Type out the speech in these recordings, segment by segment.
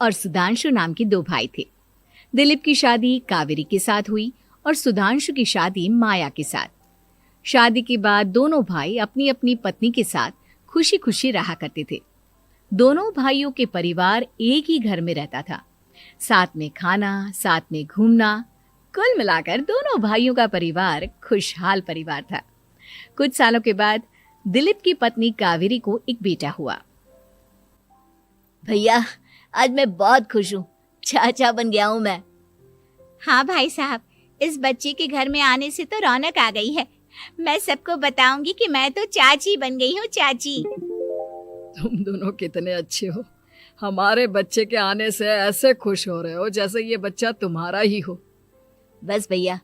और सुधांशु नाम के दो भाई थे। दिलीप की शादी कावेरी के साथ हुई और सुधांशु की शादी माया के साथ। शादी के बाद दोनों भाई अपनी अपनी पत्नी के साथ खुशी खुशी रहा करते थे। दोनों भाइयों के परिवार एक ही घर में रहता था, साथ में खाना, साथ में घूमना। कुल मिलाकर दोनों भाइयों का परिवार खुशहाल परिवार था। कुछ सालों के बाद दिलीप की पत्नी कावेरी को एक बेटा हुआ। भैया, आज मैं बहुत खुश हूँ, चाचा बन गया हूँ मैं। हाँ भाई साहब, इस बच्चे के घर में आने से तो रौनक आ गई है। मैं सबको बताऊंगी कि मैं तो चाची बन गई हूँ, चाची। तुम दोनों कितने अच्छे हो। हमारे बच्चे के आने से ऐसे खुश हो रहे हो जैसे ये बच्चा तुम्हारा ही हो। बस भैया,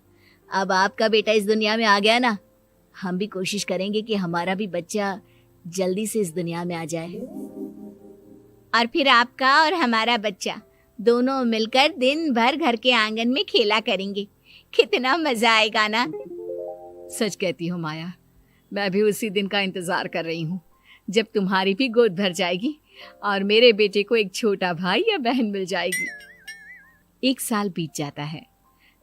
अब आपका बेटा इस दुनिया में आ गया ना, हम भी कोशिश करेंगे कि हमारा भी बच्चा जल्दी से इस दुनिया में आ जाए। और फिर आपका और हमारा बच्चा दोनों मिलकर दिन भर घर के आंगन में खेला करेंगे। कितना मजा आएगा ना। सच कहती हो माया, मैं भी उसी दिन का इंतजार कर रही हूँ जब तुम्हारी भी गोद भर जाएगी और मेरे बेटे को एक छोटा भाई या बहन मिल जाएगी। 1 साल बीत जाता है।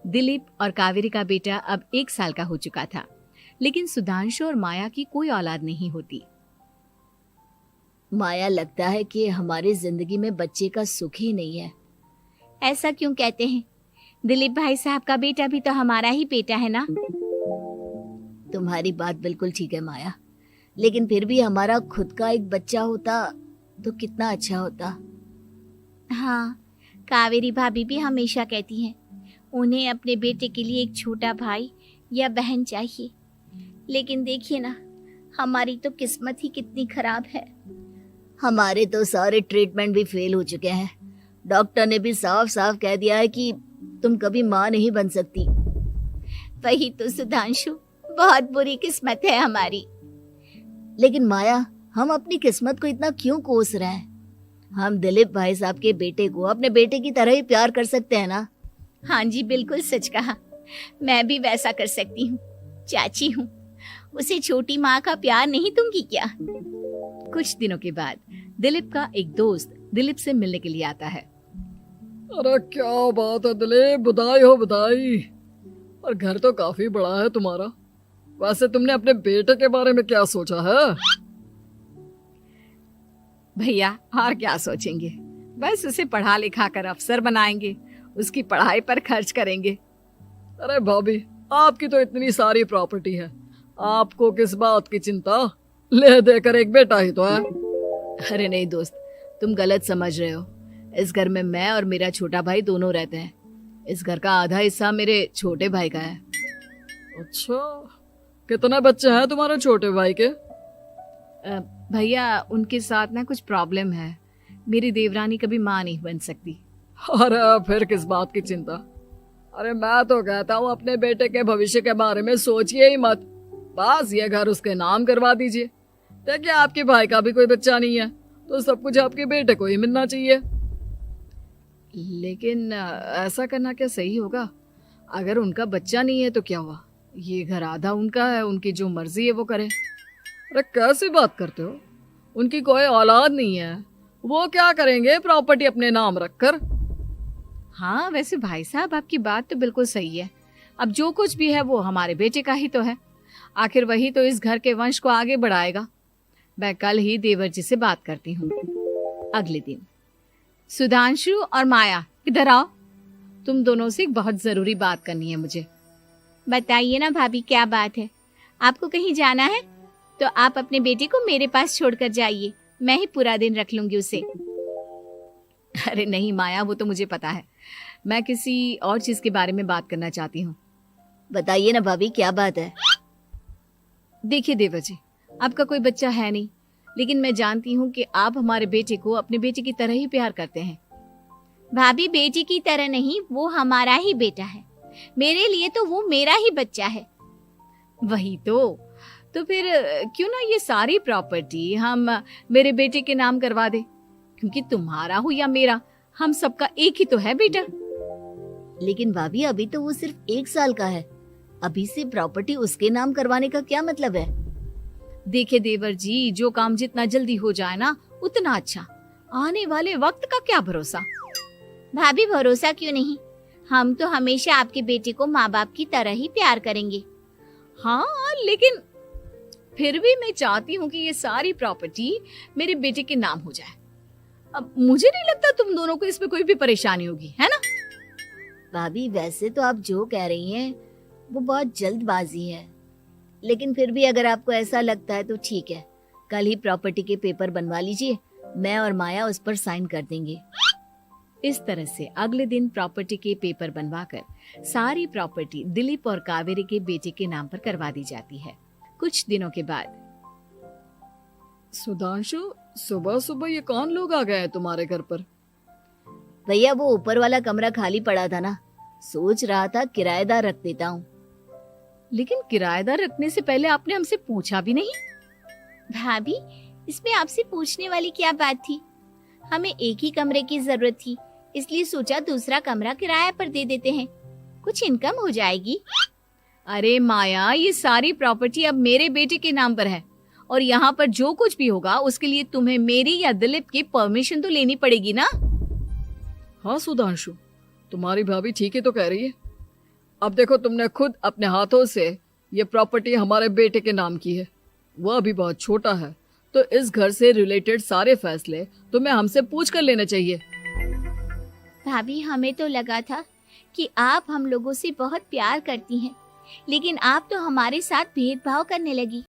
दिलीप और कावेरी का बेटा अब 1 साल का हो चुका था, लेकिन सुधांशु और माया की कोई औलाद नहीं होती। माया, लगता है कि हमारी जिंदगी में बच्चे का सुख ही नहीं है। ऐसा क्यों कहते हैं? दिलीप भाई साहब का बेटा भी तो हमारा ही बेटा है ना। तुम्हारी बात बिल्कुल ठीक है माया, लेकिन फिर भी हमारा खुद का एक बच्चा होता तो कितना अच्छा होता। हाँ, कावेरी भाभी भी हमेशा कहती हैं उन्हें अपने बेटे के लिए एक छोटा भाई या बहन चाहिए। लेकिन देखिए ना, हमारी तो किस्मत ही कितनी खराब है। हमारे तो सारे ट्रीटमेंट भी फेल हो चुके हैं। डॉक्टर ने भी साफ साफ कह दिया है कि तुम कभी माँ नहीं बन सकती। वही तो सुधांशु, बहुत बुरी किस्मत है हमारी। लेकिन माया, हम अपनी किस्मत को इतना क्यों कोस रहे हैं? हम दिलीप भाई साहब के बेटे को अपने बेटे की तरह ही प्यार कर सकते हैं ना। हाँ जी, बिल्कुल सच कहा। मैं भी वैसा कर सकती हूँ। चाची हूँ, उसे छोटी माँ का प्यार नहीं दूंगी क्या? कुछ दिनों के बाद दिलीप का एक दोस्त दिलीप से मिलने के लिए आता है। अरे क्या बात है दिलीप, बधाई हो बधाई। और घर तो काफी बड़ा है तुम्हारा। वैसे तुमने अपने बेटे के बारे में क्या सोचा है? भैया, और क्या सोचेंगे, बस उसे पढ़ा लिखा कर अफसर बनाएंगे, उसकी पढ़ाई पर खर्च करेंगे। अरे भाभी, आपकी तो इतनी सारी प्रॉपर्टी है, आपको किस बात की चिंता? ले देकर एक बेटा ही तो है। अरे नहीं दोस्त, तुम गलत समझ रहे हो। इस घर में मैं और मेरा छोटा भाई दोनों रहते हैं। इस घर का आधा हिस्सा मेरे छोटे भाई का है। अच्छा, कितने बच्चे हैं तुम्हारे छोटे भाई के? भैया, उनके साथ ना कुछ प्रॉब्लम है। मेरी देवरानी कभी माँ नहीं बन सकती। अरे फिर किस बात की चिंता? अरे मैं तो कहता हूँ अपने बेटे के भविष्य के बारे में सोचिए ही मत। बस ये घर उसके नाम करवा दीजिए। देखिए, आपके भाई का भी कोई बच्चा नहीं है तो सब कुछ आपके बेटे को ही मिलना चाहिए। लेकिन ऐसा करना क्या सही होगा? अगर उनका बच्चा नहीं है तो क्या हुआ? ये घर आधा उनका है, उनकी जो मर्जी है वो करें। अरे कैसी बात करते हो? उनकी कोई औलाद नहीं है, वो क्या करेंगे प्रॉपर्टी अपने नाम रखकर? हाँ, वैसे भाई साहब, आपकी बात तो बिल्कुल सही है। अब जो कुछ भी है वो हमारे बेटे का ही तो है। आखिर वही तो इस घर के वंश को आगे बढ़ाएगा। मैं कल ही देवर जी से बात करती हूँ। अगले दिन सुधांशु और माया, इधर आओ। तुम दोनों से एक बहुत जरूरी बात करनी है मुझे। बताइए ना भाभी, क्या बात है? आपको कहीं जाना है तो आप अपने बेटे को मेरे पास छोड़कर जाइए, मैं ही पूरा दिन रख लूंगी उसे। अरे नहीं माया, वो तो मुझे पता है। मैं किसी और चीज के बारे में बात करना चाहती हूँ। बताइए ना भाभी, क्या बात है? देखिए देवर जी, आपका कोई बच्चा है नहीं, लेकिन मैं जानती हूँ कि आप हमारे बेटे को अपने बेटे की तरह ही प्यार करते हैं। भाभी, बेटे की तरह नहीं, वो हमारा ही बेटा है। मेरे लिए तो वो मेरा ही बच्चा है। वही तो फिर क्यों ना ये सारी प्रॉपर्टी हम मेरे बेटे के नाम करवा दे, क्योंकि तुम्हारा हो या मेरा, हम सबका एक ही तो है बेटा। लेकिन भाभी, अभी तो वो सिर्फ 1 साल का है। अभी से प्रॉपर्टी उसके नाम करवाने का क्या मतलब है? देखिए देवर जी, जो काम जितना जल्दी हो जाए ना उतना अच्छा। आने वाले वक्त का क्या भरोसा। भाभी भरोसा क्यों नहीं, हम तो हमेशा आपके बेटे को माँ बाप की तरह ही प्यार करेंगे। हाँ, लेकिन फिर भी मैं चाहती हूँ कि ये सारी प्रॉपर्टी मेरे बेटे के नाम हो जाए। अब मुझे नहीं लगता तुम दोनों को इसमें कोई भी परेशानी होगी, है ना? भाभी वैसे तो आप जो कह रही हैं वो बहुत जल्दबाजी है, लेकिन फिर भी अगर आपको ऐसा लगता है तो ठीक है, कल ही प्रॉपर्टी के पेपर बनवा लीजिए, मैं और माया उस पर साइन कर देंगे। इस तरह से अगले दिन प्रॉपर्टी के पेपर बनवाकर सारी प्रॉपर्टी दिलीप और कावेरी के बेटे के नाम पर करवा दी जाती है। कुछ दिनों के बाद सुधांशु, सुबह सुबह ये कौन लोग आ गए हैं तुम्हारे घर पर? भैया वो ऊपर वाला कमरा खाली पड़ा था ना, सोच रहा था किराएदार रख देता हूँ। लेकिन किराएदार रखने से पहले आपने हमसे पूछा भी नहीं। भाभी इसमें आपसे पूछने वाली क्या बात थी, हमें एक ही कमरे की जरूरत थी, इसलिए सोचा दूसरा कमरा किराया पर दे देते हैं, कुछ इनकम हो जाएगी। अरे माया, ये सारी प्रॉपर्टी अब मेरे बेटे के नाम पर है और यहाँ पर जो कुछ भी होगा उसके लिए तुम्हें मेरी या दिलीप की परमिशन तो लेनी पड़ेगी ना। हाँ सुधांशु, तुम्हारी भाभी ठीक ही तो कह रही है। अब देखो, तुमने खुद अपने हाथों से ये प्रॉपर्टी हमारे बेटे के नाम की है, वह अभी बहुत छोटा है, तो इस घर से रिलेटेड सारे फैसले तुम्हें हमसे पूछ कर लेने चाहिए। भाभी हमें तो लगा था कि आप हम लोगों से बहुत प्यार करती हैं, लेकिन आप तो हमारे साथ भेदभाव करने लगी।